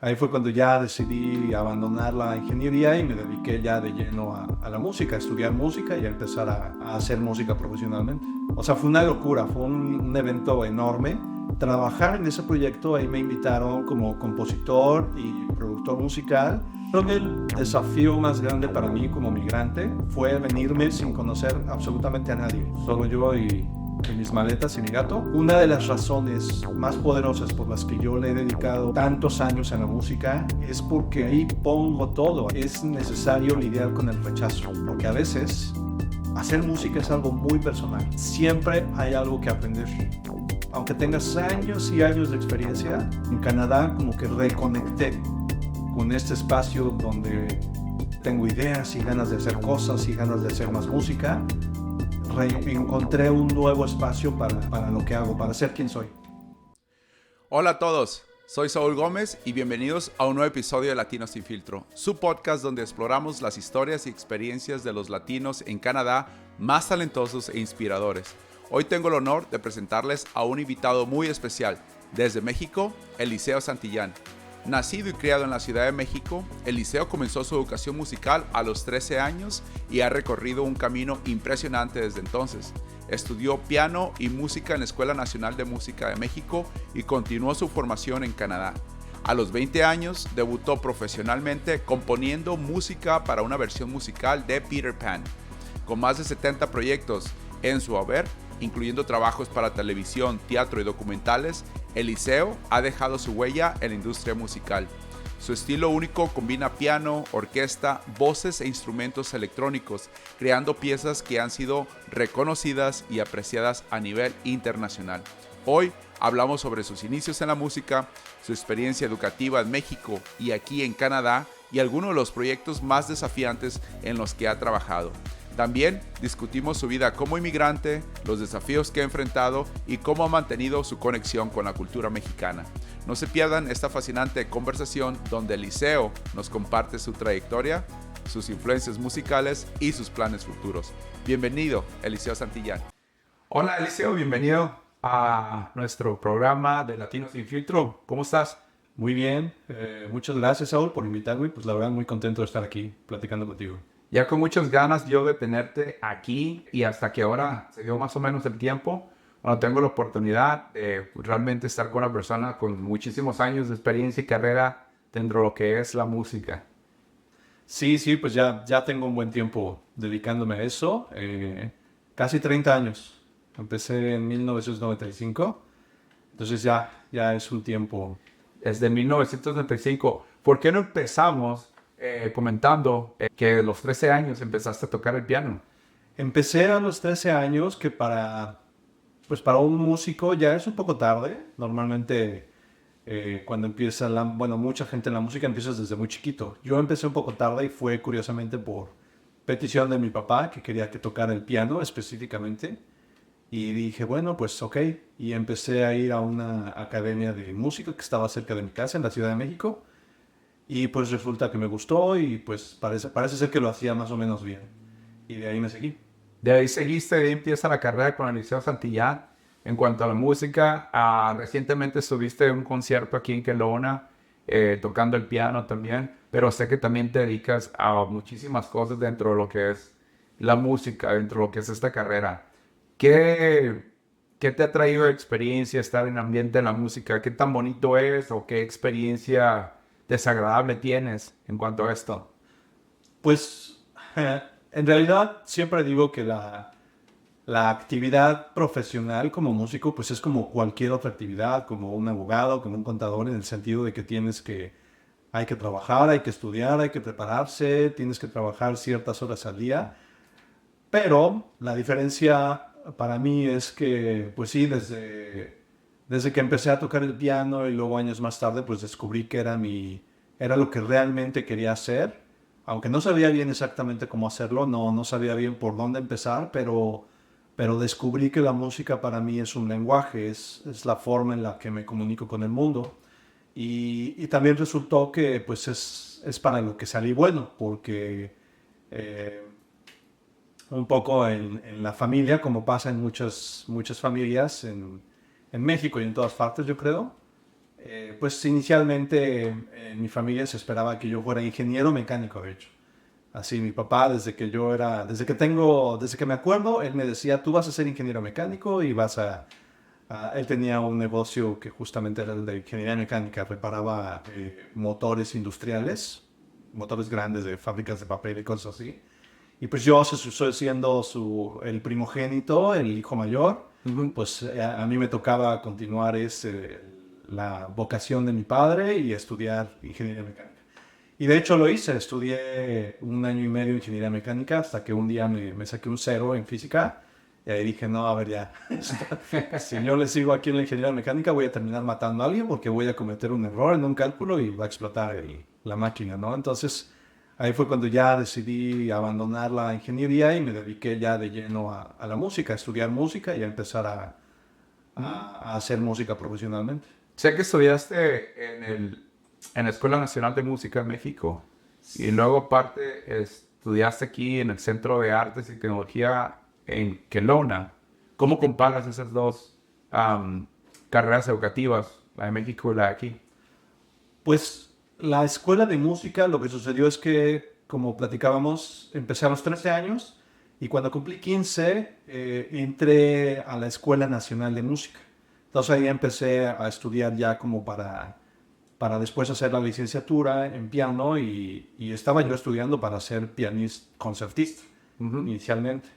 Ahí fue cuando ya decidí abandonar la ingeniería y me dediqué ya de lleno a la música, a estudiar música y a empezar a hacer música profesionalmente. O sea, fue una locura, fue un evento enorme. Trabajar en ese proyecto, ahí me invitaron como compositor y productor musical. Creo que el desafío más grande para mí como migrante fue venirme sin conocer absolutamente a nadie, solo yo y mis maletas y mi gato. Una de las razones más poderosas por las que yo le he dedicado tantos años a la música es porque ahí pongo todo. Es necesario lidiar con el rechazo, porque a veces hacer música es algo muy personal. Siempre hay algo que aprender. Aunque tengas años y años de experiencia, en Canadá como que reconecté con este espacio donde tengo ideas y ganas de hacer cosas y ganas de hacer más música. Encontré un nuevo espacio para lo que hago, para ser quien soy. Hola a todos, soy Saúl Gómez y bienvenidos a un nuevo episodio de Latinos Sin Filtro, su podcast donde exploramos las historias y experiencias de los latinos en Canadá más talentosos e inspiradores. Hoy tengo el honor de presentarles a un invitado muy especial. Desde México, Eliseo Santillán. Nacido y criado en la Ciudad de México, Eliseo comenzó su educación musical a los 13 años y ha recorrido un camino impresionante desde entonces. Estudió piano y música en la Escuela Nacional de Música de México y continuó su formación en Canadá. A los 20 años debutó profesionalmente componiendo música para una versión musical de Peter Pan. Con más de 70 proyectos en su haber, incluyendo trabajos para televisión, teatro y documentales, Eliseo ha dejado su huella en la industria musical. Su estilo único combina piano, orquesta, voces e instrumentos electrónicos, creando piezas que han sido reconocidas y apreciadas a nivel internacional. Hoy hablamos sobre sus inicios en la música, su experiencia educativa en México y aquí en Canadá y algunos de los proyectos más desafiantes en los que ha trabajado. También discutimos su vida como inmigrante, los desafíos que ha enfrentado y cómo ha mantenido su conexión con la cultura mexicana. No se pierdan esta fascinante conversación donde Eliseo nos comparte su trayectoria, sus influencias musicales y sus planes futuros. Bienvenido, Eliseo Santillán. Hola Eliseo, bienvenido a nuestro programa de Latinos Sin Filtro. ¿Cómo estás? Muy bien, muchas gracias Saúl por invitarme, pues la verdad muy contento de estar aquí platicando contigo. Ya con muchas ganas yo de tenerte aquí y hasta que ahora se dio más o menos el tiempo, bueno, tengo la oportunidad de realmente estar con una persona con muchísimos años de experiencia y carrera dentro de lo que es la música. Sí, pues ya tengo un buen tiempo dedicándome a eso, casi 30 años. Empecé en 1995, entonces ya es un tiempo. Desde 1995, ¿por qué no empezamos comentando que a los 13 años empezaste a tocar el piano? Empecé a los 13 años, que para un músico ya es un poco tarde. Normalmente cuando empieza mucha gente en la música empieza desde muy chiquito. Yo empecé un poco tarde y fue curiosamente por petición de mi papá, que quería que tocara el piano específicamente. Y dije, bueno, pues ok. Y empecé a ir a una academia de música que estaba cerca de mi casa, en la Ciudad de México. Y pues resulta que me gustó y pues parece ser que lo hacía más o menos bien. Y de ahí me seguí. De ahí seguiste, de ahí empieza la carrera con Eliseo Santillán. En cuanto a la música, recientemente estuviste en un concierto aquí en Kelowna, tocando el piano también, pero sé que también te dedicas a muchísimas cosas dentro de lo que es la música, dentro de lo que es esta carrera. ¿Qué te ha traído de experiencia estar en el ambiente de la música? ¿Qué tan bonito es o qué experiencia desagradable tienes en cuanto a esto? Pues en realidad siempre digo que la actividad profesional como músico pues es como cualquier otra actividad, como un abogado, como un contador, en el sentido de que hay que trabajar, hay que estudiar, hay que prepararse, tienes que trabajar ciertas horas al día. Pero la diferencia para mí es que, pues sí, desde que empecé a tocar el piano y luego años más tarde, pues descubrí que era lo que realmente quería hacer. Aunque no sabía bien exactamente cómo hacerlo, no sabía bien por dónde empezar, pero descubrí que la música para mí es un lenguaje, es la forma en la que me comunico con el mundo. Y también resultó que pues es para lo que salí bueno, porque un poco en la familia, como pasa en muchas familias en México y en todas partes, yo creo. Pues inicialmente en mi familia se esperaba que yo fuera ingeniero mecánico, de hecho. Así mi papá, desde que me acuerdo, él me decía, tú vas a ser ingeniero mecánico y él tenía un negocio que justamente era el de ingeniería mecánica, reparaba motores industriales, motores grandes de fábricas de papel y cosas así. Y pues yo, soy siendo el primogénito, el hijo mayor, pues a mí me tocaba continuar la vocación de mi padre y estudiar ingeniería mecánica. Y de hecho lo hice, estudié 1 año y medio ingeniería mecánica hasta que un día me saqué un 0 en física y ahí dije, no, a ver ya, si yo le sigo aquí en la ingeniería mecánica voy a terminar matando a alguien porque voy a cometer un error en un cálculo y va a explotar la máquina, ¿no? Entonces ahí fue cuando ya decidí abandonar la ingeniería y me dediqué ya de lleno a la música, a estudiar música y a empezar a hacer música profesionalmente. Sé que estudiaste en la Escuela Nacional de Música de México y luego aparte estudiaste aquí en el Centro de Artes y Tecnología en Kelowna. ¿Cómo comparas esas dos carreras educativas, la de México y la de aquí? Pues la escuela de música, lo que sucedió es que, como platicábamos, empecé a los 13 años y cuando cumplí 15 entré a la Escuela Nacional de Música. Entonces ahí empecé a estudiar ya como para después hacer la licenciatura en piano y estaba yo estudiando para ser pianista concertista inicialmente.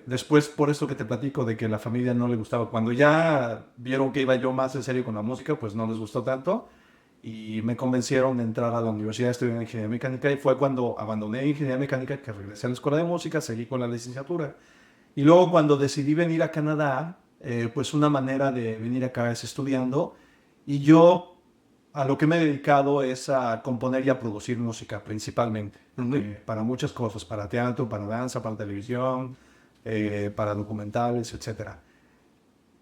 Después, por eso que te platico de que a la familia no le gustaba. Cuando ya vieron que iba yo más en serio con la música, pues no les gustó tanto y me convencieron de entrar a la universidad a estudiar ingeniería mecánica y fue cuando abandoné ingeniería mecánica que regresé a la escuela de música, seguí con la licenciatura. Y luego cuando decidí venir a Canadá, pues una manera de venir acá es estudiando y yo a lo que me he dedicado es a componer y a producir música principalmente, para muchas cosas, para teatro, para danza, para televisión, para documentales, etc.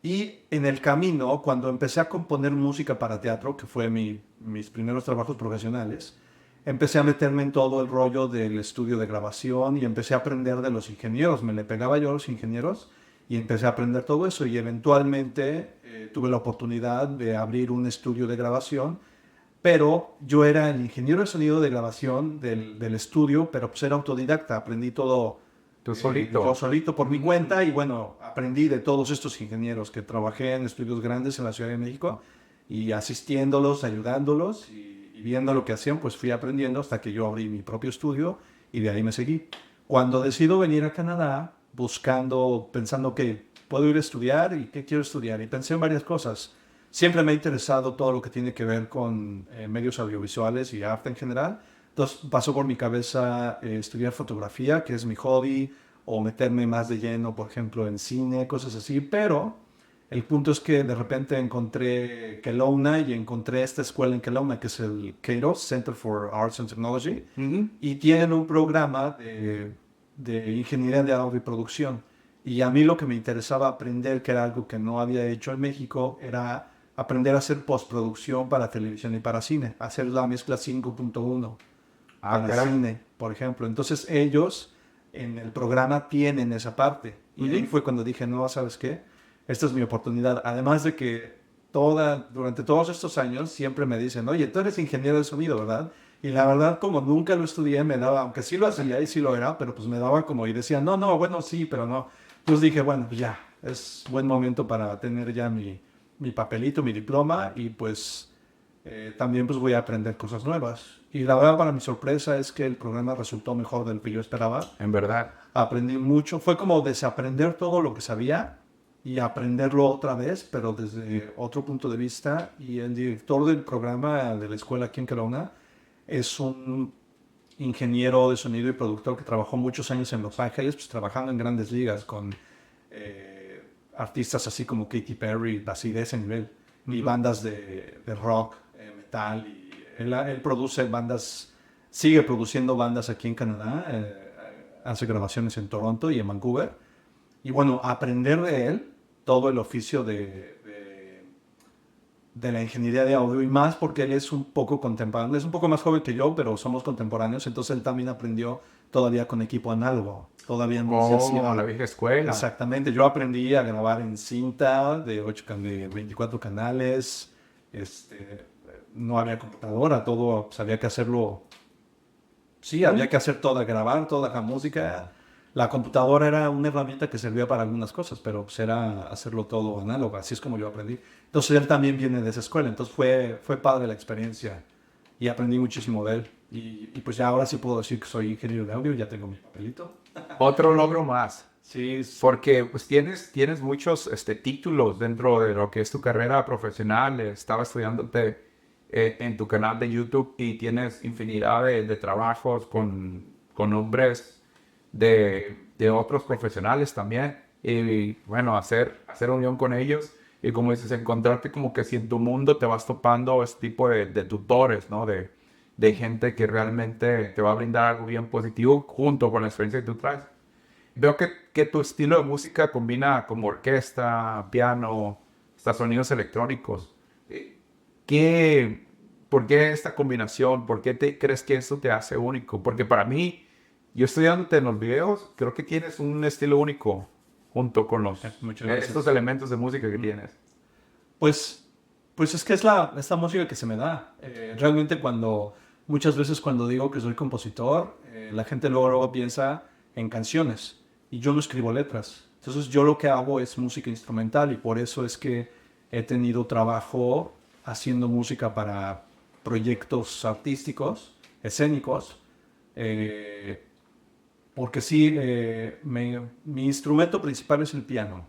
Y en el camino, cuando empecé a componer música para teatro, que fue mis primeros trabajos profesionales, empecé a meterme en todo el rollo del estudio de grabación y empecé a aprender de los ingenieros. Me le pegaba yo a los ingenieros y empecé a aprender todo eso y eventualmente tuve la oportunidad de abrir un estudio de grabación, pero yo era el ingeniero de sonido de grabación del estudio, pero pues era autodidacta, aprendí todo ¿Tú solito? yo solito por mi cuenta y bueno, aprendí de todos estos ingenieros que trabajé en estudios grandes en la Ciudad de México y asistiéndolos, ayudándolos y viendo lo que hacían, pues fui aprendiendo hasta que yo abrí mi propio estudio y de ahí me seguí. Cuando decido venir a Canadá, pensando que puedo ir a estudiar y qué quiero estudiar, y pensé en varias cosas. Siempre me ha interesado todo lo que tiene que ver con medios audiovisuales y arte en general. Entonces pasó por mi cabeza estudiar fotografía, que es mi hobby, o meterme más de lleno, por ejemplo, en cine, cosas así. Pero el punto es que de repente encontré Kelowna y encontré esta escuela en Kelowna, que es el Kairos Center for Arts and Technology, y tienen un programa de ingeniería de audio y producción. Y a mí lo que me interesaba aprender, que era algo que no había hecho en México, era aprender a hacer postproducción para televisión y para cine, hacer la mezcla 5.1 para cine, por ejemplo. Entonces ellos en el programa tienen esa parte. Y ahí fue cuando dije, no, ¿sabes qué? Esta es mi oportunidad. Además de que durante todos estos años siempre me dicen, oye, tú eres ingeniero de sonido, ¿verdad? Y la verdad, como nunca lo estudié, me daba, aunque sí lo hacía y sí lo era, pero pues me daba como, y decía, no, bueno, sí, pero no. Entonces dije, bueno, pues ya, es buen momento para tener ya mi papelito, mi diploma, y pues también pues voy a aprender cosas nuevas. Y la verdad, para mi sorpresa, es que el programa resultó mejor del que yo esperaba. En verdad. Aprendí mucho. Fue como desaprender todo lo que sabía y aprenderlo otra vez, pero desde otro punto de vista. Y el director del programa de la escuela aquí en Kelowna es un ingeniero de sonido y productor que trabajó muchos años en Los Ángeles, pues trabajando en grandes ligas con artistas así como Katy Perry, así de ese nivel, y bandas de rock, metal. Y él produce bandas, sigue produciendo bandas aquí en Canadá, hace grabaciones en Toronto y en Vancouver. Y bueno, aprender de él todo el oficio de la ingeniería de audio, y más porque él es un poco contemporáneo, es un poco más joven que yo, pero somos contemporáneos, entonces él también aprendió todavía con equipo análogo, todavía no se hacía. La vieja escuela. Exactamente, yo aprendí a grabar en cinta de 24 canales, no había computadora, todo, pues, había que hacerlo, sí, había que hacer toda, grabar toda la música. La computadora era una herramienta que servía para algunas cosas, pero pues era hacerlo todo análogo, así es como yo aprendí. Entonces él también viene de esa escuela, entonces fue padre la experiencia y aprendí muchísimo de él. Y pues ya ahora sí puedo decir que soy ingeniero de audio, ya tengo mi papelito. Otro logro más. Sí, Porque pues, tienes muchos títulos dentro de lo que es tu carrera profesional. Estaba estudiándote en tu canal de YouTube y tienes infinidad de trabajos con hombres de otros profesionales también. Y bueno, hacer unión con ellos. Y como dices, encontrarte como que si en tu mundo te vas topando este tipo de tutores, ¿no? De gente que realmente te va a brindar algo bien positivo junto con la experiencia que tú traes. Veo que tu estilo de música combina como orquesta, piano, hasta sonidos electrónicos. ¿Por qué esta combinación? ¿Por qué crees que eso te hace único? Porque para mí, yo estudiándote en los videos, creo que tienes un estilo único junto con estos elementos de música que tienes. Pues es que es esta música que se me da. Realmente muchas veces cuando digo que soy compositor, la gente luego piensa en canciones y yo no escribo letras. Entonces yo lo que hago es música instrumental y por eso es que he tenido trabajo haciendo música para proyectos artísticos, escénicos, porque sí, mi instrumento principal es el piano.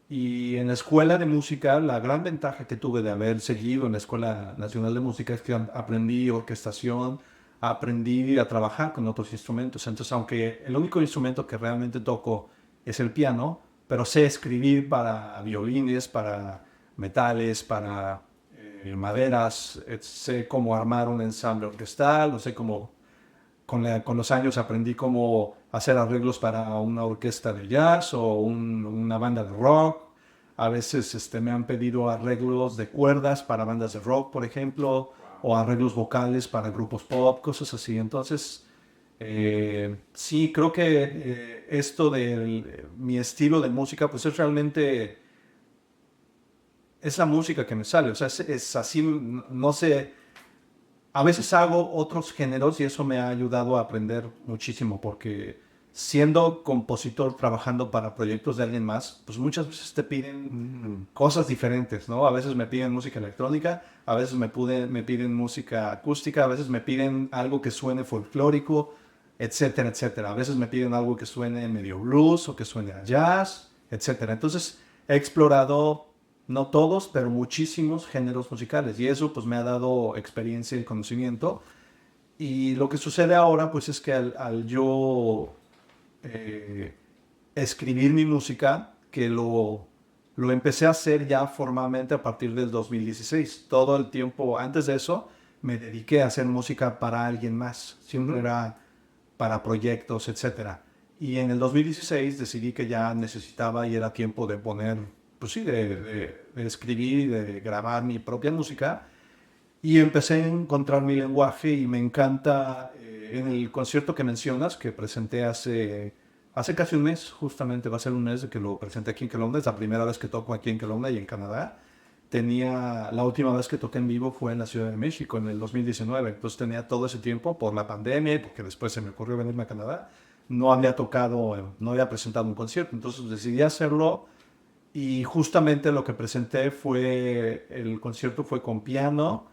Y en la escuela de música, la gran ventaja que tuve de haber seguido en la Escuela Nacional de Música es que aprendí orquestación, aprendí a trabajar con otros instrumentos. Entonces, aunque el único instrumento que realmente toco es el piano, pero sé escribir para violines, para metales, para maderas, sé cómo armar un ensamble orquestal, o sé cómo con los años aprendí cómo hacer arreglos para una orquesta de jazz o una banda de rock. A veces me han pedido arreglos de cuerdas para bandas de rock, por ejemplo, o arreglos vocales para grupos pop, cosas así. Entonces, sí, creo que esto de mi estilo de música, pues es realmente esa música que me sale. O sea, es así, no sé. A veces hago otros géneros y eso me ha ayudado a aprender muchísimo porque siendo compositor trabajando para proyectos de alguien más, pues muchas veces te piden cosas diferentes, ¿no? A veces me piden música electrónica, a veces me piden música acústica, a veces me piden algo que suene folclórico, etcétera, etcétera. A veces me piden algo que suene medio blues o que suene a jazz, etcétera. Entonces he explorado no todos, pero muchísimos géneros musicales. Y eso pues me ha dado experiencia y conocimiento. Y lo que sucede ahora pues es que al yo escribir mi música, que lo empecé a hacer ya formalmente a partir del 2016. Todo el tiempo antes de eso me dediqué a hacer música para alguien más. Siempre era para proyectos, etc. Y en el 2016 decidí que ya necesitaba y era tiempo de poner, pues sí, de escribir, de grabar mi propia música. Y empecé a encontrar mi lenguaje y me encanta en el concierto que mencionas, que presenté hace casi un mes, justamente va a ser un mes de que lo presenté aquí en Kelowna, es la primera vez que toco aquí en Kelowna y en Canadá. La última vez que toqué en vivo fue en la Ciudad de México, en el 2019, entonces tenía todo ese tiempo por la pandemia, porque después se me ocurrió venirme a Canadá, no había presentado un concierto, entonces decidí hacerlo y justamente lo que presenté el concierto fue con piano,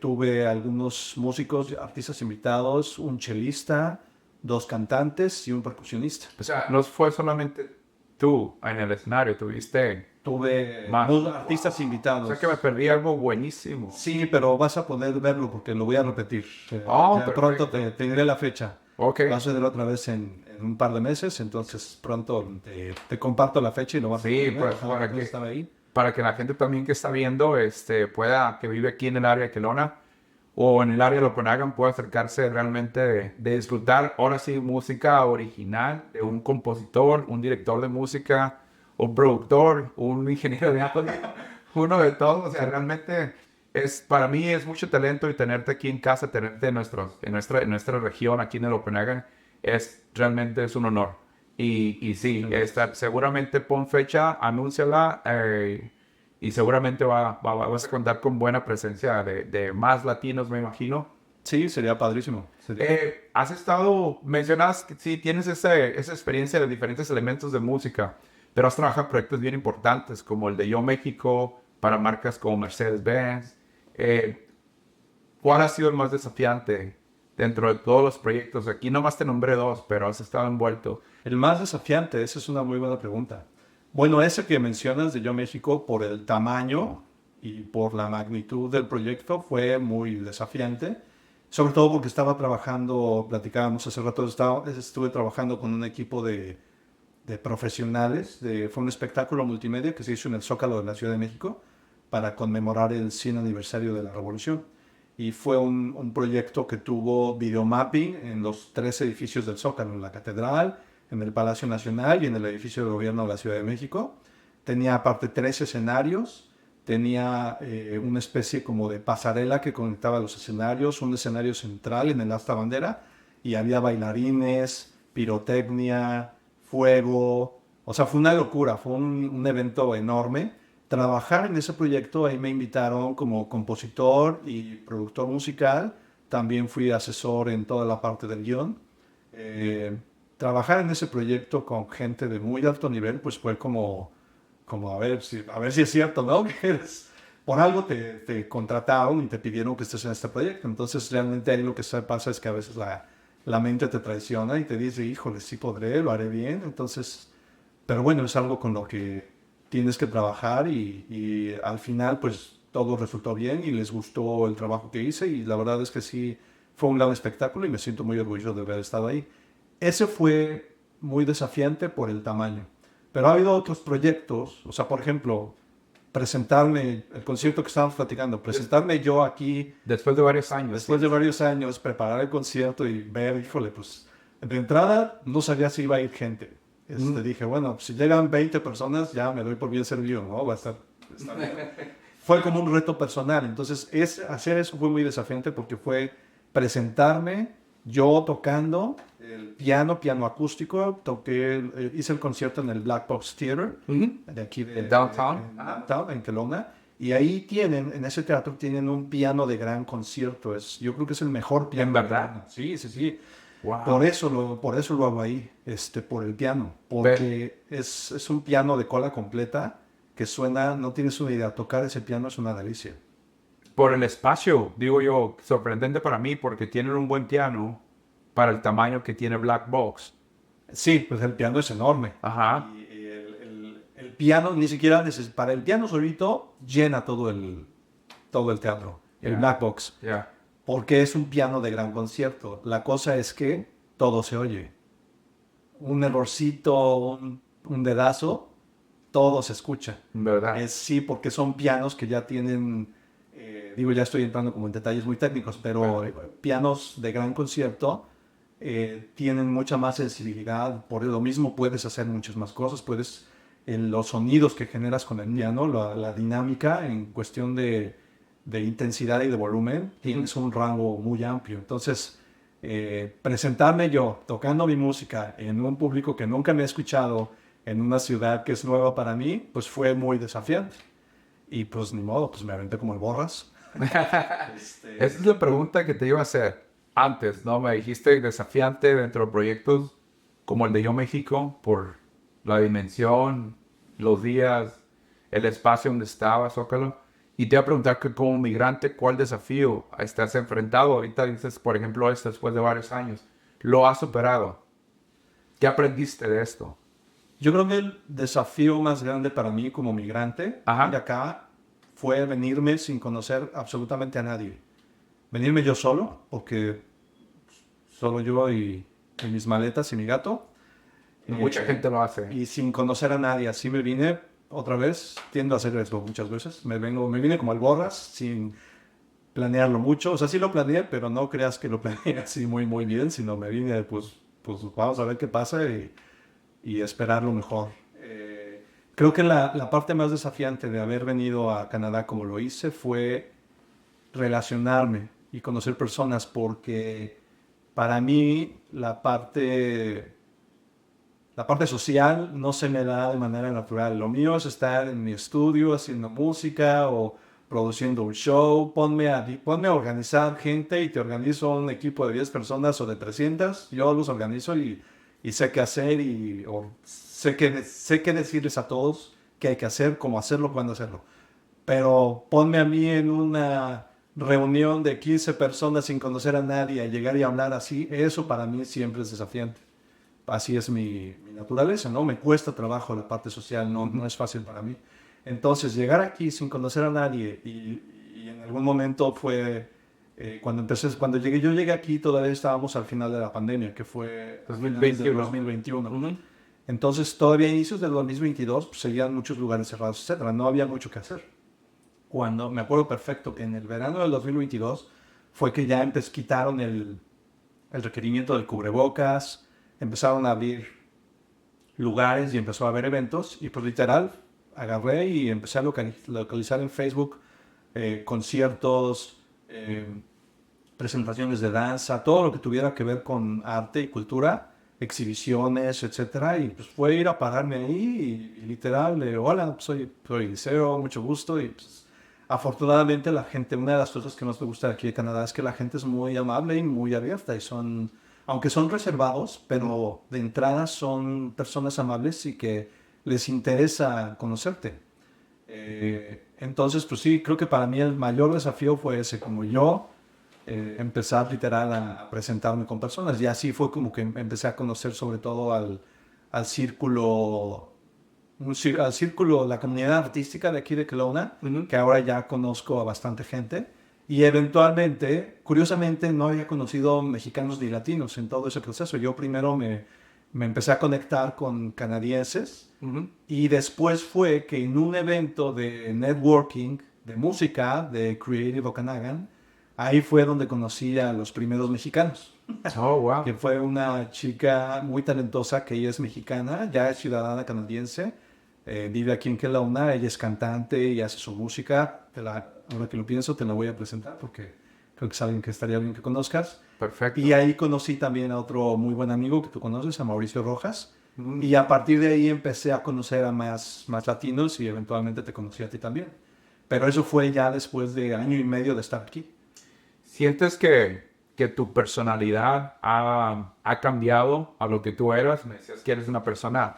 tuve algunos músicos, artistas invitados, un chelista, 2 cantantes y un percusionista. O sea, no fue solamente tú en el escenario, Tuve más artistas invitados. O sea que me perdí algo buenísimo. Sí, pero vas a poder verlo porque lo voy a repetir. Pronto te diré la fecha. Okay. Va a ser otra vez en un par de meses, entonces pronto te comparto la fecha y lo vas a poder ver. Pues para que la gente también que está viendo, que vive aquí en el área de Kelowna o en el área de Okanagan, pueda acercarse realmente de disfrutar, ahora sí, música original de un compositor, un director de música, un productor, un ingeniero de audio, uno de todos. O sea, realmente para mí es mucho talento y tenerte aquí en casa, tenerte en nuestra región, aquí en el Okanagan, realmente es un honor. Y sí, seguramente pon fecha, anúnciala y seguramente vas a contar con buena presencia de más latinos, me imagino. Sí, sería padrísimo. Mencionas que sí, tienes esa experiencia de diferentes elementos de música, pero has trabajado en proyectos bien importantes como el de Yo México, para marcas como Mercedes-Benz. ¿Cuál ha sido el más desafiante dentro de todos los proyectos? Aquí nomás te nombré dos, pero has estado envuelto. El más desafiante, esa es una muy buena pregunta. Bueno, ese que mencionas de Yo México, por el tamaño y por la magnitud del proyecto, fue muy desafiante. Sobre todo porque estaba trabajando, platicábamos hace rato, estuve trabajando con un equipo de profesionales. Fue un espectáculo multimedia que se hizo en el Zócalo de la Ciudad de México para conmemorar el 100 aniversario de la Revolución. Y fue un proyecto que tuvo videomapping en los 3 edificios del Zócalo, en la Catedral, en el Palacio Nacional y en el edificio de gobierno de la Ciudad de México. Tenía aparte 3 escenarios, tenía una especie como de pasarela que conectaba los escenarios, un escenario central en el asta bandera, y había bailarines, pirotecnia, fuego. O sea, fue una locura, fue un evento enorme. Trabajar en ese proyecto, ahí me invitaron como compositor y productor musical. También fui asesor en toda la parte del guión. Trabajar en ese proyecto con gente de muy alto nivel, pues fue como a ver si es cierto, ¿no? Que por algo te contrataron y te pidieron que estés en este proyecto. Entonces, realmente ahí lo que pasa es que a veces la mente te traiciona y te dice, híjole, sí podré, lo haré bien. Entonces, pero bueno, es algo con lo que tienes que trabajar y al final, pues, todo resultó bien y les gustó el trabajo que hice y la verdad es que sí, fue un gran espectáculo y me siento muy orgulloso de haber estado ahí. Ese fue muy desafiante por el tamaño. Pero ha habido otros proyectos, o sea, por ejemplo, presentarme, el concierto que estábamos platicando, presentarme yo aquí. Después de varios años. Después de varios años, preparar el concierto y ver, híjole, pues, de entrada no sabía si iba a ir gente. Dije, bueno, si llegan 20 personas, ya me doy por bien servido, ¿no? Va a estar bien. Fue como un reto personal. Entonces, hacer eso fue muy desafiante porque fue presentarme, yo tocando el piano acústico, hice el concierto en el Black Box Theater, de aquí de Downtown, en Kelowna, y ahí en ese teatro tienen un piano de gran concierto. Yo creo que es el mejor piano. ¿En verdad? Sí. Wow. Por eso lo hago ahí, por el piano, porque es un piano de cola completa que suena, no tienes una idea, tocar ese piano es una delicia. Por el espacio, digo yo, sorprendente para mí porque tienen un buen piano para el tamaño que tiene Black Box. Sí, pues el piano es enorme. Ajá. Y el piano, ni siquiera para el piano solito, llena todo el teatro, el Black Box. Yeah. Porque es un piano de gran concierto. La cosa es que todo se oye. Un errorcito, un dedazo, todo se escucha. ¿Verdad? Sí, porque son pianos que ya tienen, ya estoy entrando como en detalles muy técnicos, pero pianos de gran concierto tienen mucha más sensibilidad. Por lo mismo puedes hacer muchas más cosas. Los sonidos que generas con el piano, la dinámica en cuestión de intensidad y de volumen, tienes un rango muy amplio. Entonces, presentarme yo tocando mi música en un público que nunca me ha escuchado, en una ciudad que es nueva para mí, pues fue muy desafiante. Y pues ni modo, pues me aventé como el borras. Esa es la pregunta que te iba a hacer antes, ¿no? Me dijiste desafiante dentro de proyectos como el de Yo México por la dimensión, los días, el espacio donde estaba, Zócalo. Y te iba a preguntar que como migrante, ¿cuál desafío estás enfrentado? Ahorita dices, por ejemplo, después de varios años. ¿Lo has superado? ¿Qué aprendiste de esto? Yo creo que el desafío más grande para mí como migrante de acá fue venirme sin conocer absolutamente a nadie. Venirme yo solo, porque solo yo y mis maletas y mi gato. Mucha gente lo hace. Y sin conocer a nadie. Así me vine otra vez. Tiendo a hacer eso muchas veces. Me vine como al borras, sin planearlo mucho. O sea, sí lo planeé, pero no creas que lo planeé así muy, muy bien, sino me vine, pues vamos a ver qué pasa y esperar lo mejor. Creo que la parte más desafiante de haber venido a Canadá como lo hice fue relacionarme y conocer personas, porque para mí la parte social no se me da de manera natural. Lo mío es estar en mi estudio haciendo música o produciendo un show. Ponme a organizar gente y te organizo un equipo de 10 personas o de 300. Yo los organizo y sé qué hacer o sé qué decirles a todos qué hay que hacer, cómo hacerlo, cuándo hacerlo. Pero ponme a mí en una reunión de 15 personas sin conocer a nadie, a llegar y hablar así, eso para mí siempre es desafiante. Así es mi naturaleza, ¿no? Me cuesta trabajo la parte social, no es fácil para mí. Entonces, llegar aquí sin conocer a nadie y en algún momento fue cuando yo llegué aquí todavía estábamos al final de la pandemia, que fue 2021. Entonces, todavía a inicios del 2022 pues, seguían muchos lugares cerrados, etcétera. No había mucho que hacer. Cuando me acuerdo perfecto que en el verano del 2022 fue que ya quitaron el requerimiento del cubrebocas, empezaron a abrir lugares y empezó a haber eventos y pues literal agarré y empecé a localizar en Facebook conciertos, presentaciones de danza, todo lo que tuviera que ver con arte y cultura, exhibiciones, etcétera, y pues fue ir a pararme ahí y literal, hola, soy Eliseo, mucho gusto, y pues afortunadamente la gente, una de las cosas que más me gusta aquí de Canadá es que la gente es muy amable y muy abierta y aunque son reservados, pero de entrada son personas amables y que les interesa conocerte. Entonces, pues sí, creo que para mí el mayor desafío fue ese, como yo empezar literal a presentarme con personas. Y así fue como que empecé a conocer sobre todo al círculo, la comunidad artística de aquí de Kelowna, que ahora ya conozco a bastante gente. Y eventualmente, curiosamente, no había conocido mexicanos ni latinos en todo ese proceso. Yo primero me empecé a conectar con canadienses y después fue que en un evento de networking, de música, de Creative Okanagan, ahí fue donde conocí a los primeros mexicanos. Oh, wow. Que fue una chica muy talentosa, que ella es mexicana, ya es ciudadana canadiense, vive aquí en Kelowna, ella es cantante y hace su música. Ahora que lo pienso, te la voy a presentar porque creo que es alguien que estaría bien que conozcas. Perfecto. Y ahí conocí también a otro muy buen amigo que tú conoces, a Mauricio Rojas. Y a partir de ahí empecé a conocer a más latinos y eventualmente te conocí a ti también. Pero eso fue ya después de año y medio de estar aquí. ¿Sientes que tu personalidad ha cambiado a lo que tú eras? Me decías que eres una persona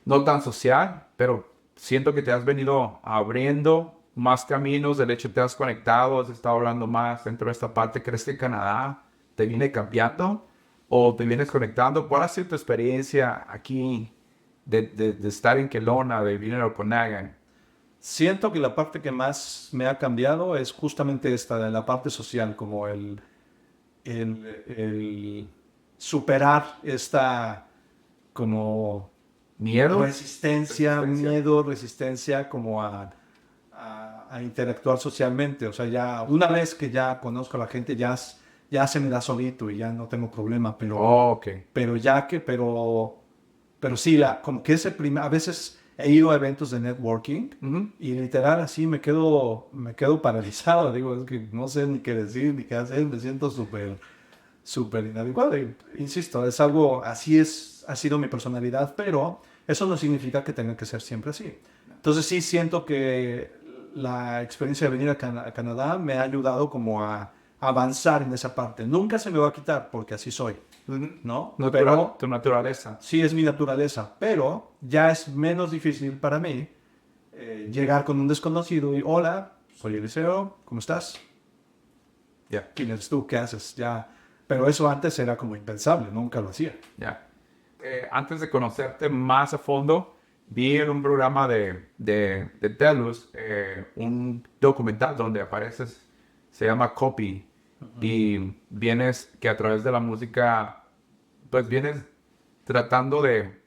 no tan social, pero siento que te has venido abriendo más caminos, del hecho te has conectado, has estado hablando más dentro de esta parte. ¿Crees que Canadá te viene cambiando o te vienes conectando? ¿Cuál ha sido tu experiencia aquí de estar en Kelowna, de vivir en Okanagan? Siento que la parte que más me ha cambiado es justamente esta, de la parte social, como el superar esta como ¿Miedo? resistencia como a interactuar socialmente. O sea, ya una vez que ya conozco a la gente, ya se me da solito y ya no tengo problema, pero, Okay. pero sí, como que a veces he ido a eventos de networking y literal así me quedo paralizado. Digo, es que no sé ni qué decir, ni qué hacer, me siento súper inadecuado. Insisto, es algo, ha sido mi personalidad, pero eso no significa que tenga que ser siempre así. Entonces sí siento que la experiencia de venir a Canadá me ha ayudado como a avanzar en esa parte. Nunca se me va a quitar porque así soy, ¿no? Pero Tu naturaleza. sí es mi naturaleza, pero ya es menos difícil para mí llegar con un desconocido y hola, soy Eliseo, ¿cómo estás? Ya. ¿Quién eres tú? ¿Qué haces? Ya. Pero eso antes era como impensable, nunca lo hacía. Ya. Antes de conocerte más a fondo, vi en un programa de TELUS un documental donde apareces, se llama Copy, y vienes que a través de la música, pues vienes tratando de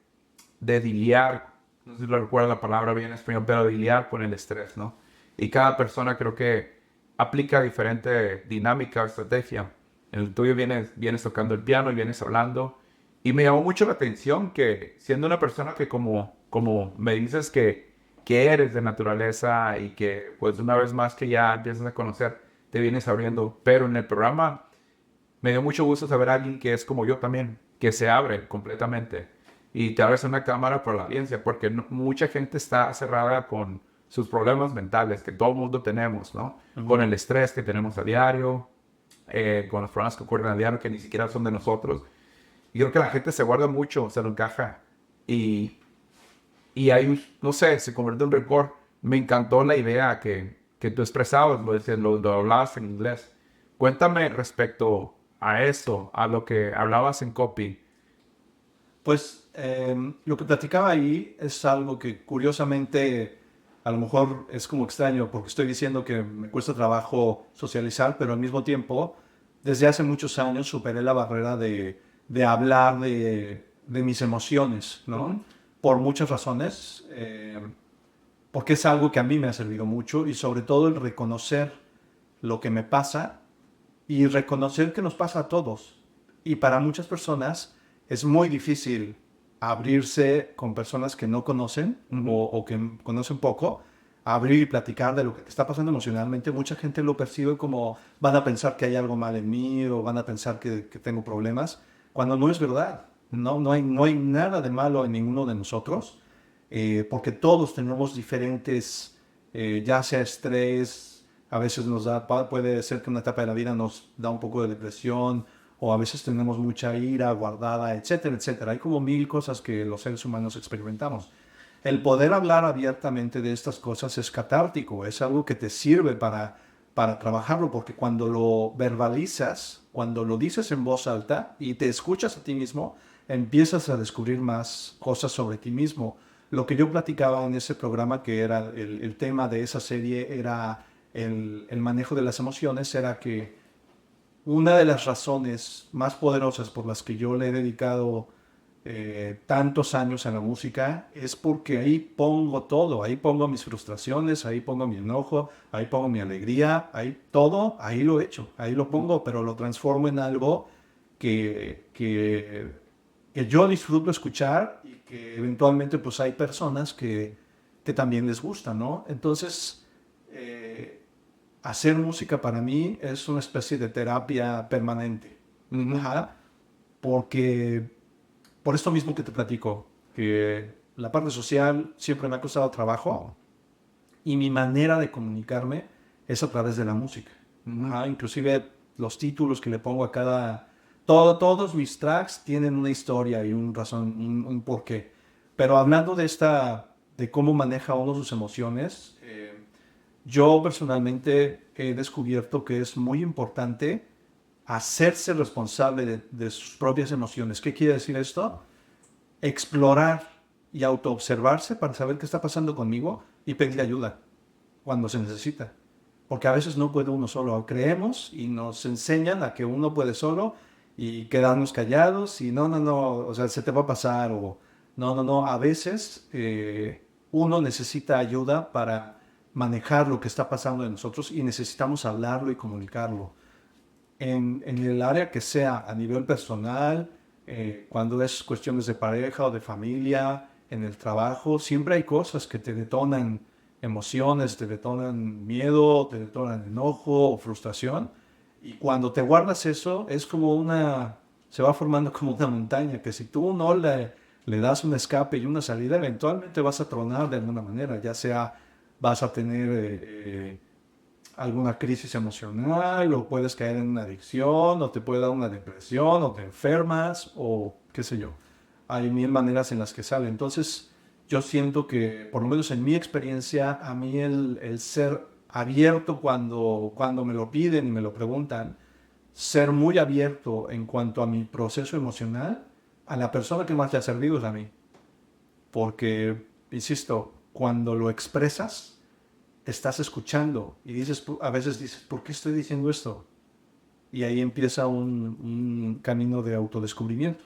lidiar, no sé si lo recuerdo la palabra bien en español, pero lidiar con el estrés, ¿no? Y cada persona creo que aplica diferente dinámica o estrategia. En el tuyo vienes tocando el piano y vienes hablando. Y me llamó mucho la atención que siendo una persona que como como me dices que eres de naturaleza y que pues una vez más que ya empiezas a conocer, te vienes abriendo. Pero en el programa me dio mucho gusto saber a alguien que es como yo también, que se abre completamente y te abres una cámara por la audiencia, porque mucha gente está cerrada con sus problemas mentales que todo el mundo tenemos, ¿no? Con el estrés que tenemos a diario, con los problemas que ocurren a diario que ni siquiera son de nosotros. Y creo que la gente se guarda mucho, se lo encaja y, y hay, no sé, se convierte en un récord. Me encantó la idea que tú expresabas, lo hablabas en inglés. Cuéntame respecto a eso, a lo que hablabas en copy. Pues lo que platicaba ahí es algo que curiosamente a lo mejor es como extraño porque estoy diciendo que me cuesta trabajo socializar, pero al mismo tiempo, desde hace muchos años superé la barrera de hablar de mis emociones, ¿no? Por muchas razones, porque es algo que a mí me ha servido mucho y sobre todo el reconocer lo que me pasa y reconocer que nos pasa a todos. Y para muchas personas es muy difícil abrirse con personas que no conocen o que conocen poco, abrir y platicar de lo que te está pasando emocionalmente. Mucha gente lo percibe como van a pensar que hay algo mal en mí o van a pensar que tengo problemas, cuando no es verdad. No hay nada de malo en ninguno de nosotros, porque todos tenemos diferentes, ya sea estrés, a veces puede ser que una etapa de la vida nos da un poco de depresión, o a veces tenemos mucha ira guardada, etcétera, etcétera. Hay como mil cosas que los seres humanos experimentamos. El poder hablar abiertamente de estas cosas es catártico, es algo que te sirve para trabajarlo, porque cuando lo verbalizas, cuando lo dices en voz alta y te escuchas a ti mismo, empiezas a descubrir más cosas sobre ti mismo. Lo que yo platicaba en ese programa, que era el tema de esa serie, era el manejo de las emociones, era que una de las razones más poderosas por las que yo le he dedicado tantos años a la música es porque ahí pongo todo, ahí pongo mis frustraciones, ahí pongo mi enojo, ahí pongo mi alegría, ahí todo, ahí lo he hecho, ahí lo pongo, pero lo transformo en algo que yo disfruto escuchar y que eventualmente pues hay personas que también les gusta, ¿no? Entonces, hacer música para mí es una especie de terapia permanente. Ajá. Porque, por esto mismo que te platico, que la parte social siempre me ha costado trabajo y mi manera de comunicarme es a través de la música. Ajá. Inclusive los títulos que le pongo a todos mis tracks tienen una historia y un razón, un porqué. Pero hablando de cómo maneja uno sus emociones, yo personalmente he descubierto que es muy importante hacerse responsable de sus propias emociones. ¿Qué quiere decir esto? Explorar y autoobservarse para saber qué está pasando conmigo y pedir ayuda cuando se necesita. Porque a veces no puede uno solo. Creemos y nos enseñan a que uno puede solo y quedarnos callados y no, o sea, se te va a pasar o no. A veces uno necesita ayuda para manejar lo que está pasando en nosotros y necesitamos hablarlo y comunicarlo. En el área que sea, a nivel personal, cuando es cuestiones de pareja o de familia, en el trabajo, siempre hay cosas que te detonan emociones, te detonan miedo, te detonan enojo o frustración. Y cuando te guardas eso, es como se va formando como una montaña, que si tú no le das un escape y una salida, eventualmente vas a tronar de alguna manera, ya sea vas a tener alguna crisis emocional, o puedes caer en una adicción, o te puede dar una depresión, o te enfermas, o qué sé yo. Hay mil maneras en las que sale. Entonces, yo siento que, por lo menos en mi experiencia, a mí el ser abierto cuando me lo piden y me lo preguntan, ser muy abierto en cuanto a mi proceso emocional, a la persona que más le ha servido es a mí. Porque, insisto, cuando lo expresas, estás escuchando y a veces dices, ¿por qué estoy diciendo esto? Y ahí empieza un camino de autodescubrimiento.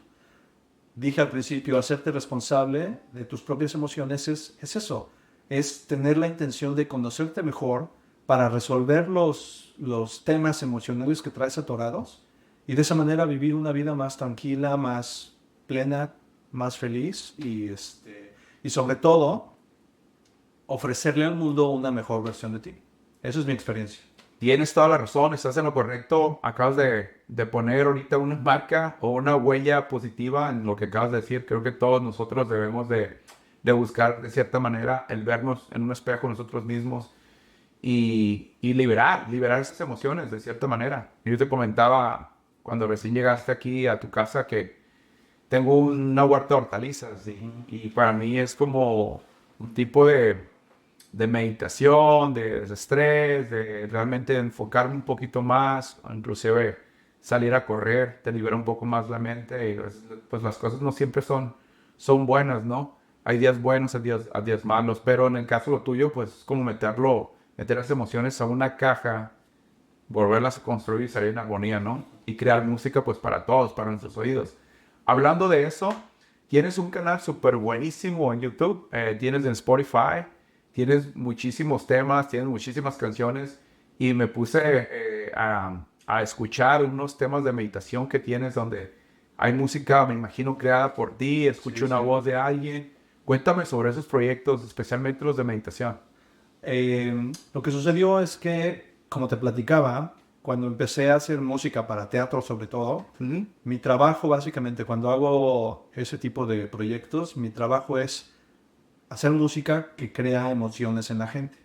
Dije al principio, hacerte responsable de tus propias emociones es eso, es tener la intención de conocerte mejor para resolver los temas emocionales que traes atorados y de esa manera vivir una vida más tranquila, más plena, más feliz y sobre todo, ofrecerle al mundo una mejor versión de ti. Esa es mi experiencia. Tienes toda la razón, estás en lo correcto. Acabas de poner ahorita una marca o una huella positiva en lo que acabas de decir. Creo que todos nosotros debemos de buscar de cierta manera el vernos en un espejo nosotros mismos y liberar esas emociones de cierta manera. Yo te comentaba cuando recién llegaste aquí a tu casa que tengo una huerta de hortalizas y para mí es como un tipo de meditación, de desestrés, de realmente enfocarme un poquito más, inclusive salir a correr, te libera un poco más la mente y pues las cosas no siempre son buenas, ¿no? Hay días buenos, hay días malos, pero en el caso lo tuyo, pues es como meter las emociones a una caja, volverlas a construir y salir en armonía, ¿no? Y crear música pues para todos, para nuestros oídos. Hablando de eso, tienes un canal súper buenísimo en YouTube, tienes en Spotify, tienes muchísimos temas, tienes muchísimas canciones y me puse a escuchar unos temas de meditación que tienes donde hay música, me imagino, creada por ti, escucho una voz de alguien. Cuéntame sobre esos proyectos, especialmente los de meditación. Lo que sucedió es que, como te platicaba, cuando empecé a hacer música para teatro sobre todo, mi trabajo básicamente cuando hago ese tipo de proyectos, mi trabajo es hacer música que crea emociones en la gente.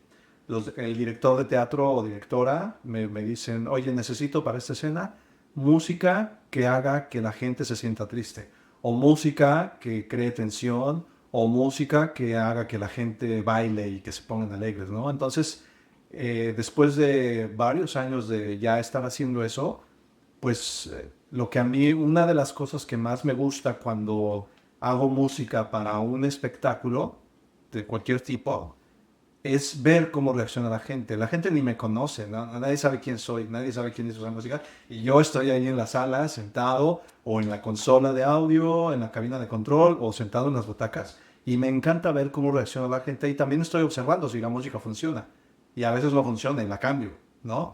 El director de teatro o directora me dicen, oye, necesito para esta escena música que haga que la gente se sienta triste, o música que cree tensión, o música que haga que la gente baile y que se pongan alegres, ¿no? Entonces, después de varios años de ya estar haciendo eso, pues lo que a mí, una de las cosas que más me gusta cuando hago música para un espectáculo de cualquier tipo, es ver cómo reacciona la gente. La gente ni me conoce, ¿no? Nadie sabe quién soy, nadie sabe quién hizo esa música. Y yo estoy ahí en la sala, sentado, o en la consola de audio, en la cabina de control, o sentado en las butacas. Y me encanta ver cómo reacciona la gente. Y también estoy observando si la música funciona. Y a veces no funciona y la cambio, ¿no?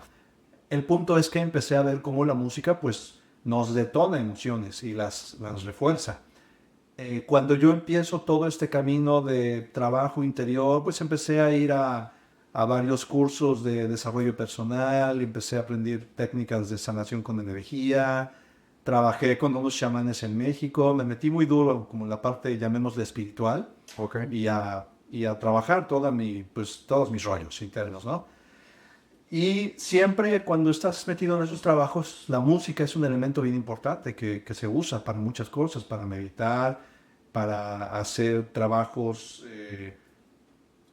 El punto es que empecé a ver cómo la música, pues, nos detona emociones y las refuerza. Cuando yo empiezo todo este camino de trabajo interior, pues empecé a ir a varios cursos de desarrollo personal, empecé a aprender técnicas de sanación con energía, trabajé con unos chamanes en México, me metí muy duro como en la parte, llamémosle espiritual, Okay. y a trabajar pues, todos mis rollos internos, ¿no? Y siempre cuando estás metido en esos trabajos, la música es un elemento bien importante que se usa para muchas cosas, para meditar, para hacer trabajos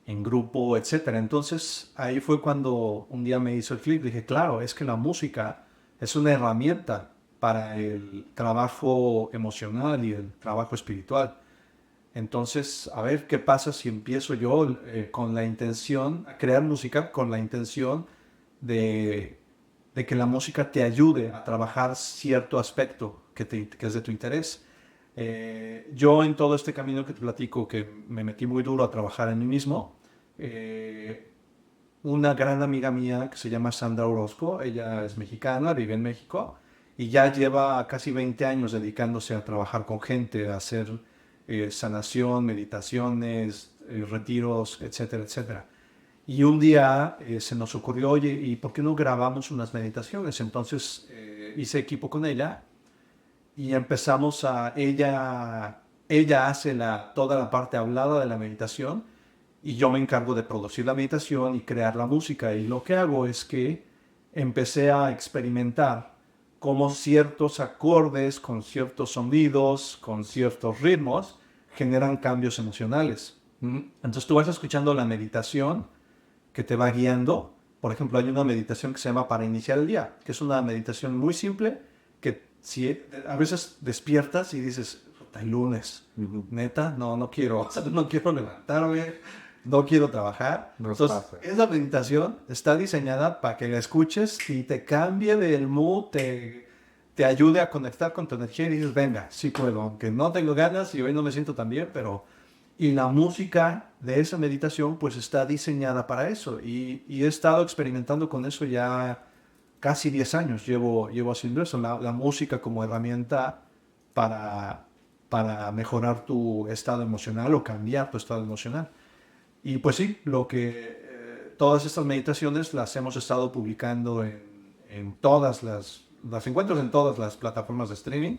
en grupo, etcétera. Entonces ahí fue cuando un día me hizo el clic, dije, claro, es que la música es una herramienta para el trabajo emocional y el trabajo espiritual. Entonces, a ver qué pasa si empiezo yo con la intención, a crear música con la intención de, de que la música te ayude a trabajar cierto aspecto que es de tu interés. Yo en todo este camino que te platico, que me metí muy duro a trabajar en mí mismo, una gran amiga mía que se llama Sandra Orozco, ella es mexicana, vive en México y ya lleva casi 20 años dedicándose a trabajar con gente, a hacer sanación, meditaciones, retiros, etcétera, etcétera. Y un día se nos ocurrió, oye, ¿y por qué no grabamos unas meditaciones? Entonces hice equipo con ella y empezamos ella hace toda la parte hablada de la meditación y yo me encargo de producir la meditación y crear la música. Y lo que hago es que empecé a experimentar cómo ciertos acordes, con ciertos sonidos, con ciertos ritmos, generan cambios emocionales. Entonces tú vas escuchando la meditación que te va guiando. Por ejemplo, hay una meditación que se llama Para Iniciar el Día, que es una meditación muy simple, que si a veces despiertas y dices, "Puta, el lunes, neta, no quiero, no quiero levantarme, no quiero trabajar". Entonces, esa meditación está diseñada para que la escuches y te cambie del mood, te ayude a conectar con tu energía y dices, venga, sí puedo, aunque no tengo ganas y hoy no me siento tan bien, pero... Y la música de esa meditación pues está diseñada para eso. Y he estado experimentando con eso ya casi 10 años. Llevo haciendo eso, la música como herramienta para para mejorar tu estado emocional o cambiar tu estado emocional. Y pues sí, todas estas meditaciones las hemos estado publicando en todas las encuentras en todas las plataformas de streaming.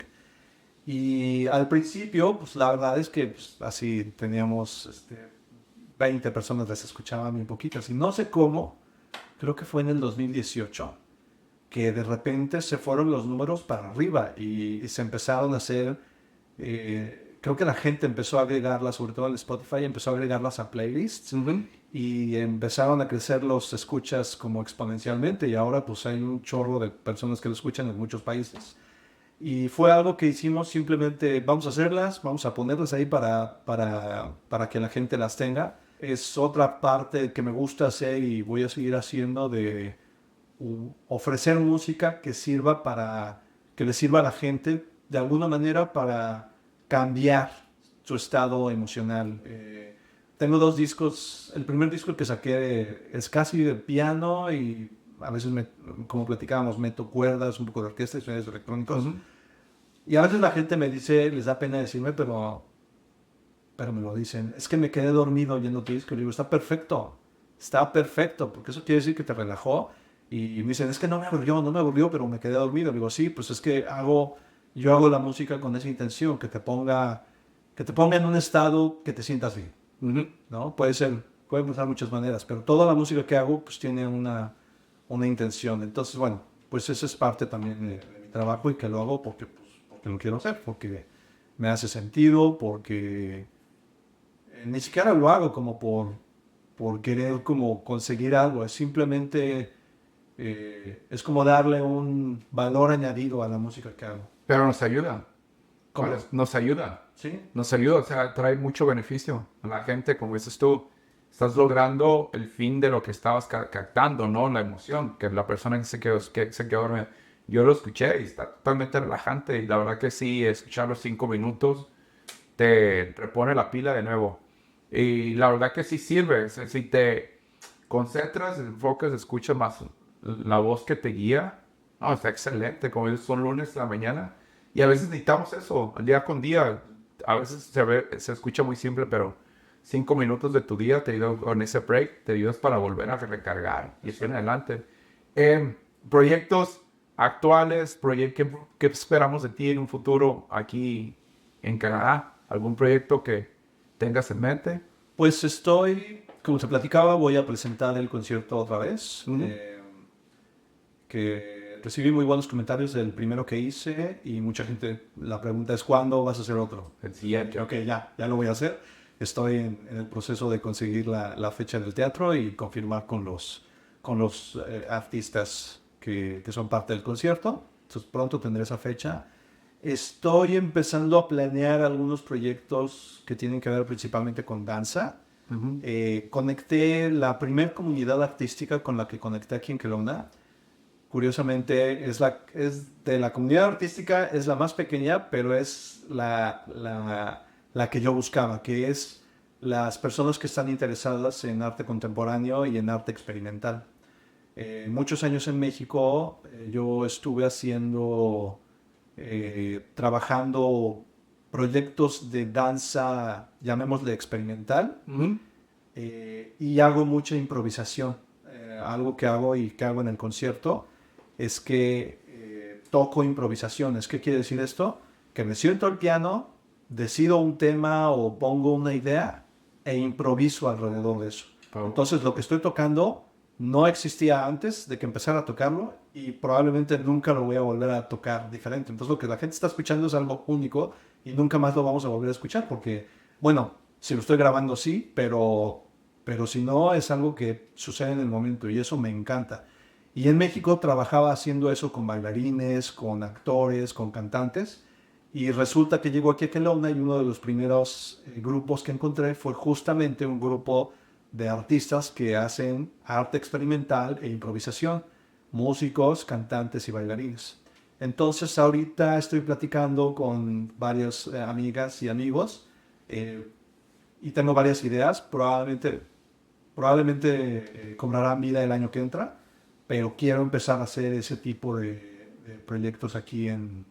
Y al principio, pues la verdad es que pues, así teníamos 20 personas las escuchaban bien poquitas. Y no sé cómo, creo que fue en el 2018, que de repente se fueron los números para arriba y se empezaron a hacer, creo que la gente empezó a agregarlas, sobre todo en Spotify, empezó a agregarlas a playlists y empezaron a crecer los escuchas como exponencialmente y ahora pues hay un chorro de personas que lo escuchan en muchos países. Y fue algo que hicimos simplemente, vamos a hacerlas, vamos a ponerlas ahí para que la gente las tenga. Es otra parte que me gusta hacer y voy a seguir haciendo de ofrecer música que le sirva a la gente de alguna manera para cambiar su estado emocional. Tengo 2 discos, el primer disco que saqué es casi de piano y a veces, como platicábamos, meto cuerdas, un poco de orquesta y sonidos electrónicos. Y a veces la gente me dice, les da pena decirme, pero me lo dicen, es que me quedé dormido oyendo tu disco. Y digo, está perfecto, porque eso quiere decir que te relajó. Y me dicen, es que no me aburrió, pero me quedé dormido. Digo, sí, pues es que yo hago la música con esa intención, que te ponga en un estado que te sientas bien. ¿No? Puede pasar muchas maneras, pero toda la música que hago pues tiene una intención. Entonces, bueno, pues eso es parte también de mi trabajo y que lo hago porque lo quiero hacer, porque me hace sentido, porque ni siquiera lo hago como por querer como conseguir algo, es simplemente es como darle un valor añadido a la música que hago. Pero nos ayuda. ¿Cómo? Nos ayuda. ¿Sí? Nos ayuda, o sea, trae mucho beneficio a la gente, como dices tú. Estás logrando el fin de lo que estabas captando, ¿no? La emoción, que la persona que se quedó dormida. Yo lo escuché y está totalmente relajante. Y la verdad que sí, escuchar los 5 minutos te repone la pila de nuevo. Y la verdad que sí sirve. Si te concentras, enfocas, escuchas más la voz que te guía, no, está excelente. Como dices, son lunes de la mañana. Y a veces necesitamos eso, día con día. A veces se escucha muy simple, pero 5 minutos de tu día te ayudan con ese break, te ayudas para volver a recargar y seguir adelante. Proyectos actuales, ¿qué esperamos de ti en un futuro aquí en Canadá? ¿Algún proyecto que tengas en mente? Pues como te platicaba, voy a presentar el concierto otra vez. Que recibí muy buenos comentarios del primero que hice y mucha gente, la pregunta es ¿cuándo vas a hacer otro? El siguiente. Ok, ya lo voy a hacer. Estoy en el proceso de conseguir la fecha del teatro y confirmar con los artistas que son parte del concierto. Entonces pronto tendré esa fecha. Estoy empezando a planear algunos proyectos que tienen que ver principalmente con danza. Conecté la primera comunidad artística con la que conecté aquí en Kelowna. Curiosamente, es de la comunidad artística, es la más pequeña, pero es la que yo buscaba, que es las personas que están interesadas en arte contemporáneo y en arte experimental. Muchos años en México yo estuve trabajando proyectos de danza, llamémosle experimental, y hago mucha improvisación. Algo que hago y que hago en el concierto es que toco improvisaciones. ¿Qué quiere decir esto? Que me siento al piano, decido un tema o pongo una idea e improviso alrededor de eso. Entonces lo que estoy tocando no existía antes de que empezara a tocarlo y probablemente nunca lo voy a volver a tocar diferente. Entonces lo que la gente está escuchando es algo único y nunca más lo vamos a volver a escuchar porque, bueno, si lo estoy grabando sí, pero si no es algo que sucede en el momento y eso me encanta. Y en México trabajaba haciendo eso con bailarines, con actores, con cantantes. Y resulta que llego aquí a Kelowna y uno de los primeros grupos que encontré fue justamente un grupo de artistas que hacen arte experimental e improvisación, músicos, cantantes y bailarines. Entonces ahorita estoy platicando con varias amigas y amigos y tengo varias ideas. Probablemente cobrarán vida el año que entra, pero quiero empezar a hacer ese tipo de proyectos aquí en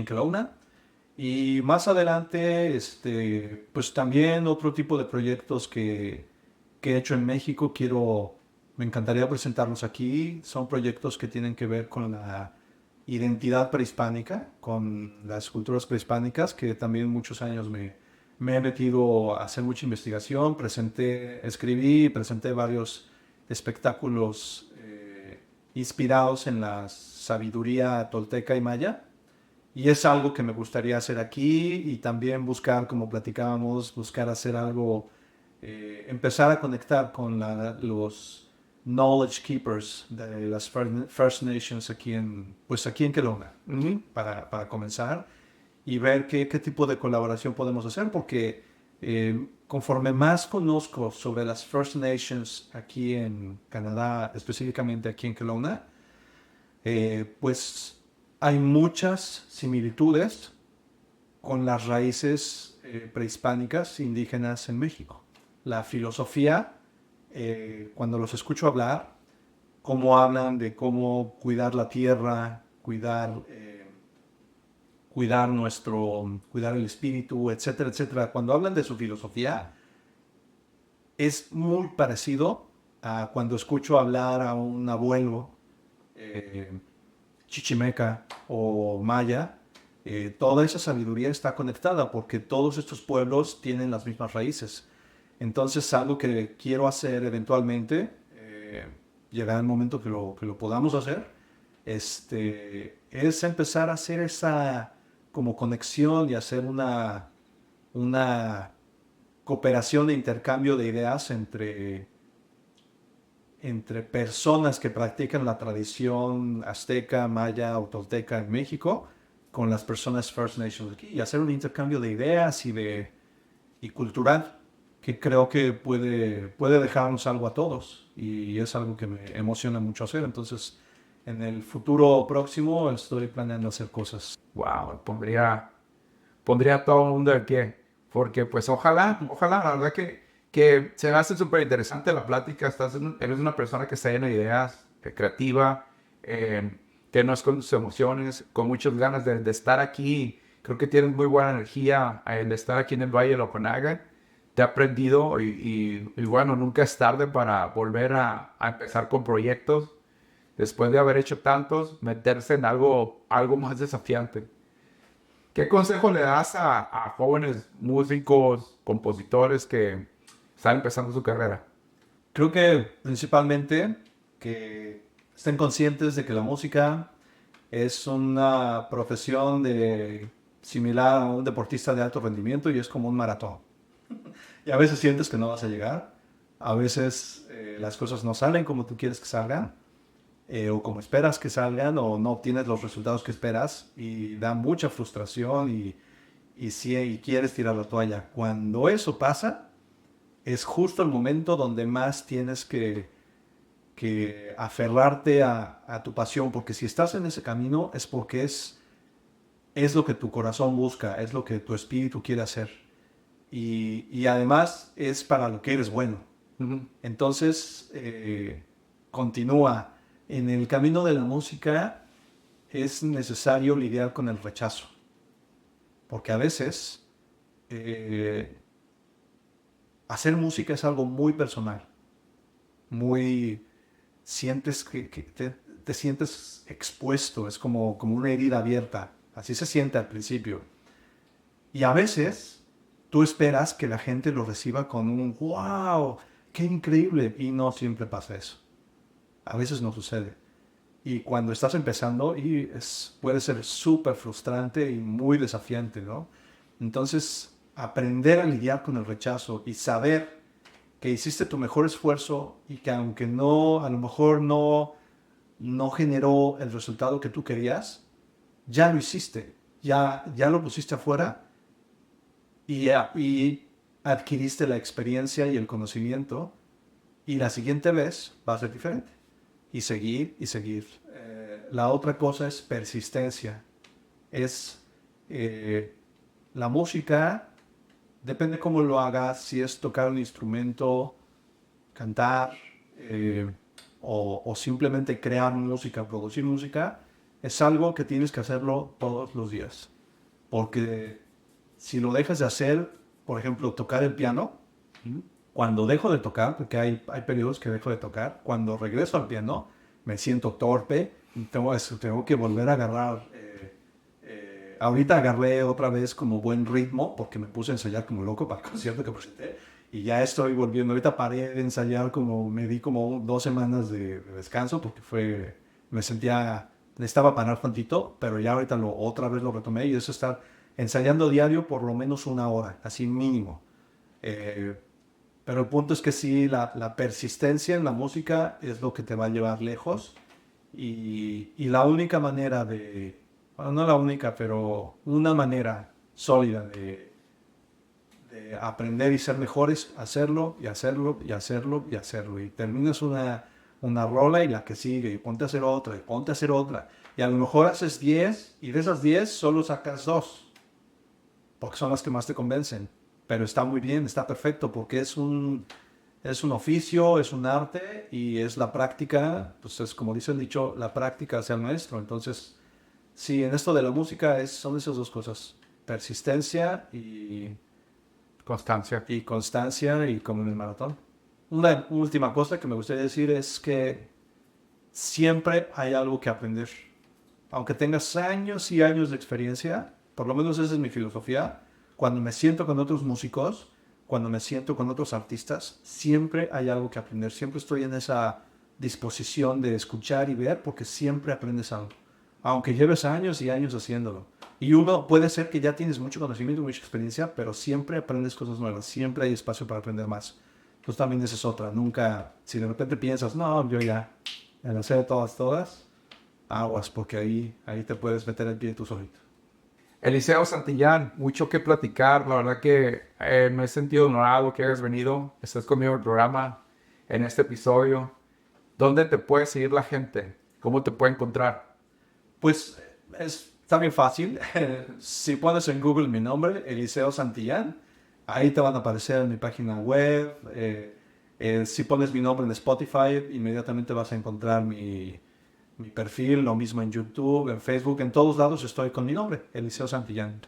Kelowna. Y más adelante, pues también otro tipo de proyectos que he hecho en México, me encantaría presentarlos aquí. Son proyectos que tienen que ver con la identidad prehispánica, con las culturas prehispánicas, que también muchos años me he metido a hacer mucha investigación. Escribí y presenté varios espectáculos inspirados en la sabiduría tolteca y maya. Y es algo que me gustaría hacer aquí y también buscar, como platicábamos, buscar hacer algo, empezar a conectar con los knowledge keepers de las First Nations aquí en Kelowna, para comenzar y ver qué tipo de colaboración podemos hacer, porque conforme más conozco sobre las First Nations aquí en Canadá, específicamente aquí en Kelowna, pues hay muchas similitudes con las raíces prehispánicas indígenas en México. La filosofía, cuando los escucho hablar, cómo hablan de cómo cuidar la tierra, cuidar el espíritu, etcétera, etcétera. Cuando hablan de su filosofía, es muy parecido a cuando escucho hablar a un abuelo chichimeca o maya. Toda esa sabiduría está conectada porque todos estos pueblos tienen las mismas raíces. Entonces, algo que quiero hacer eventualmente, llegará el momento que lo podamos hacer, es empezar a hacer esa como conexión y hacer una cooperación de intercambio de ideas entre personas que practican la tradición azteca, maya o tolteca en México con las personas First Nations aquí y hacer un intercambio de ideas y cultural que creo que puede dejarnos algo a todos y es algo que me emociona mucho hacer. Entonces, en el futuro próximo estoy planeando hacer cosas. Wow, pondría a todo el mundo de pie, porque pues ojalá, la verdad que se me hace súper interesante la plática. Eres una persona que está llena de ideas, creativa, que no esconde sus emociones, con muchas ganas de estar aquí. Creo que tienes muy buena energía de estar aquí en el Valle de la Okanagan. Te he aprendido y bueno, nunca es tarde para volver a empezar con proyectos. Después de haber hecho tantos, meterse en algo más desafiante. ¿Qué consejo le das a jóvenes músicos, compositores que están empezando su carrera? Creo que principalmente que estén conscientes de que la música es una profesión similar a un deportista de alto rendimiento y es como un maratón. Y a veces sientes que no vas a llegar, a veces las cosas no salen como tú quieres que salgan, o como esperas que salgan, o no obtienes los resultados que esperas y da mucha frustración y quieres tirar la toalla. Cuando eso pasa, es justo el momento donde más tienes que aferrarte a tu pasión, porque si estás en ese camino es porque es lo que tu corazón busca, es lo que tu espíritu quiere hacer. Y además es para lo que eres bueno. Entonces, continúa. En el camino de la música es necesario lidiar con el rechazo, porque a veces hacer música es algo muy personal, sientes que te sientes expuesto, es como una herida abierta, así se siente al principio. Y a veces tú esperas que la gente lo reciba con un ¡wow! ¡Qué increíble! Y no siempre pasa eso. A veces no sucede. Y cuando estás empezando, puede ser súper frustrante y muy desafiante, ¿no? Entonces, aprender a lidiar con el rechazo y saber que hiciste tu mejor esfuerzo y que aunque a lo mejor no generó el resultado que tú querías, ya lo hiciste, ya lo pusiste afuera y adquiriste la experiencia y el conocimiento y la siguiente vez va a ser diferente. Y seguir y seguir. La otra cosa es persistencia. La música, depende cómo lo hagas, si es tocar un instrumento, cantar, o simplemente crear música, producir música, es algo que tienes que hacerlo todos los días. porque si lo dejas de hacer, por ejemplo, tocar el piano, cuando dejo de tocar, porque hay periodos que dejo de tocar, cuando regreso al piano, me siento torpe y tengo que volver a agarrar. Ahorita agarré otra vez como buen ritmo, porque me puse a ensayar como loco para el concierto que presenté, y ya estoy volviendo. Ahorita paré de ensayar, me di como 2 semanas de descanso, porque necesitaba parar tantito, pero ya ahorita otra vez lo retomé, y eso estar ensayando diario por lo menos 1 hora, así mínimo. Pero el punto es que sí, la persistencia en la música es lo que te va a llevar lejos, y la única manera bueno, no la única, pero una manera sólida de aprender y ser mejores, hacerlo y hacerlo y hacerlo y hacerlo. Y terminas una rola y la que sigue, y ponte a hacer otra, y ponte a hacer otra. Y a lo mejor haces 10, y de esas 10 solo sacas 2, porque son las que más te convencen. Pero está muy bien, está perfecto, porque es un oficio, es un arte, y es la práctica, pues es como dice el dicho, la práctica hace al maestro. Entonces, sí, en esto de la música son esas 2 cosas, persistencia y constancia, y como en el maratón. Una última cosa que me gustaría decir es que siempre hay algo que aprender. Aunque tengas años y años de experiencia, por lo menos esa es mi filosofía, cuando me siento con otros músicos, cuando me siento con otros artistas, siempre hay algo que aprender. Siempre estoy en esa disposición de escuchar y ver, porque siempre aprendes algo, aunque lleves años y años haciéndolo. Y uno puede ser que ya tienes mucho conocimiento, mucha experiencia, pero siempre aprendes cosas nuevas, siempre hay espacio para aprender más. Entonces también esa es otra. Nunca, si de repente piensas, no, yo ya la sé todas, aguas, porque ahí te puedes meter el pie en tus ojitos. Eliseo Santillán, mucho que platicar. La verdad que me he sentido honorado que hayas venido. Estás conmigo en el programa, en este episodio. ¿Dónde te puede seguir la gente? ¿Cómo te puede encontrar? Pues está bien fácil. Si pones en Google mi nombre, Eliseo Santillán, ahí te van a aparecer en mi página web. Si pones mi nombre en Spotify, inmediatamente vas a encontrar mi perfil, lo mismo en YouTube, en Facebook, en todos lados estoy con mi nombre, Eliseo Santillán.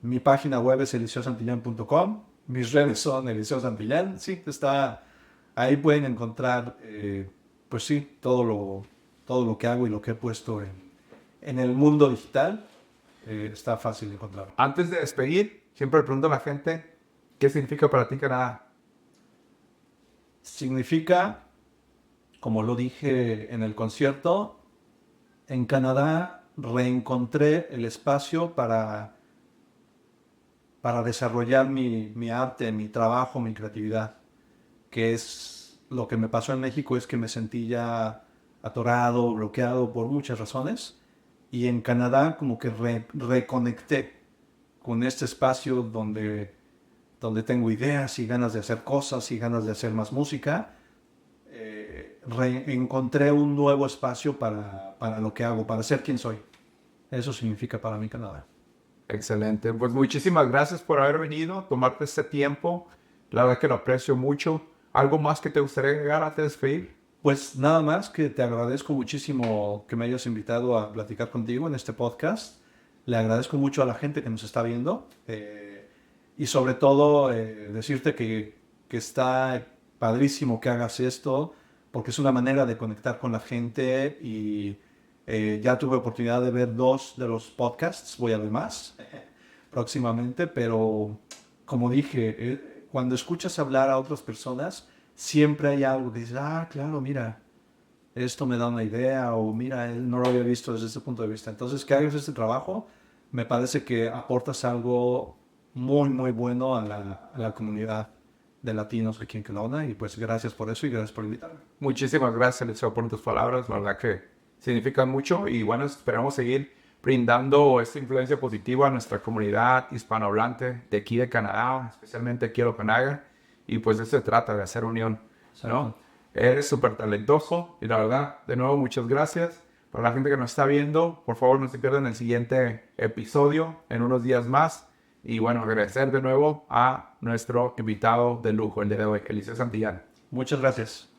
Mi página web es eliseosantillán.com, mis redes son Eliseo Santillán, sí, ahí pueden encontrar, pues sí, todo lo que hago y lo que he puesto en el mundo digital. Está fácil de encontrar. Antes de despedir, siempre le pregunto a la gente, ¿qué significa para ti Canadá? Significa, como lo dije en el concierto, en Canadá reencontré el espacio para desarrollar mi arte, mi trabajo, mi creatividad, que es lo que me pasó en México, es que me sentí ya atorado, bloqueado por muchas razones, y en Canadá como que reconecté con este espacio donde tengo ideas y ganas de hacer cosas y ganas de hacer más música. Encontré un nuevo espacio para lo que hago, para ser quien soy. Eso significa para mí Canadá. Excelente. Pues muchísimas gracias por haber venido, tomarte este tiempo. La verdad que lo aprecio mucho. ¿Algo más que te gustaría agregar antes de despedir? Pues nada más, que te agradezco muchísimo que me hayas invitado a platicar contigo en este podcast. Le agradezco mucho a la gente que nos está viendo. Y sobre todo decirte que está padrísimo que hagas esto, porque es una manera de conectar con la gente, y ya tuve oportunidad de ver 2 de los podcasts, voy a ver más próximamente, pero como dije, cuando escuchas hablar a otras personas, siempre hay algo que dices, claro, mira, esto me da una idea, o mira, él no lo había visto desde este punto de vista. Entonces, que hagas este trabajo, me parece que aportas algo muy, muy bueno a la comunidad de latinos aquí en Kelowna, y pues gracias por eso y gracias por invitarme. Muchísimas gracias, Eliseo, por tus palabras. La verdad que significan mucho, y bueno, esperamos seguir brindando esta influencia positiva a nuestra comunidad hispanohablante de aquí de Canadá, especialmente aquí en Okanagan, y pues de eso se trata, de hacer unión, ¿no? Eres súper talentoso, y la verdad, de nuevo, muchas gracias. Para la gente que nos está viendo, por favor no se pierdan el siguiente episodio en unos días más. Y bueno, agradecer de nuevo a nuestro invitado de lujo el día de hoy, Eliseo Santillán. Muchas gracias.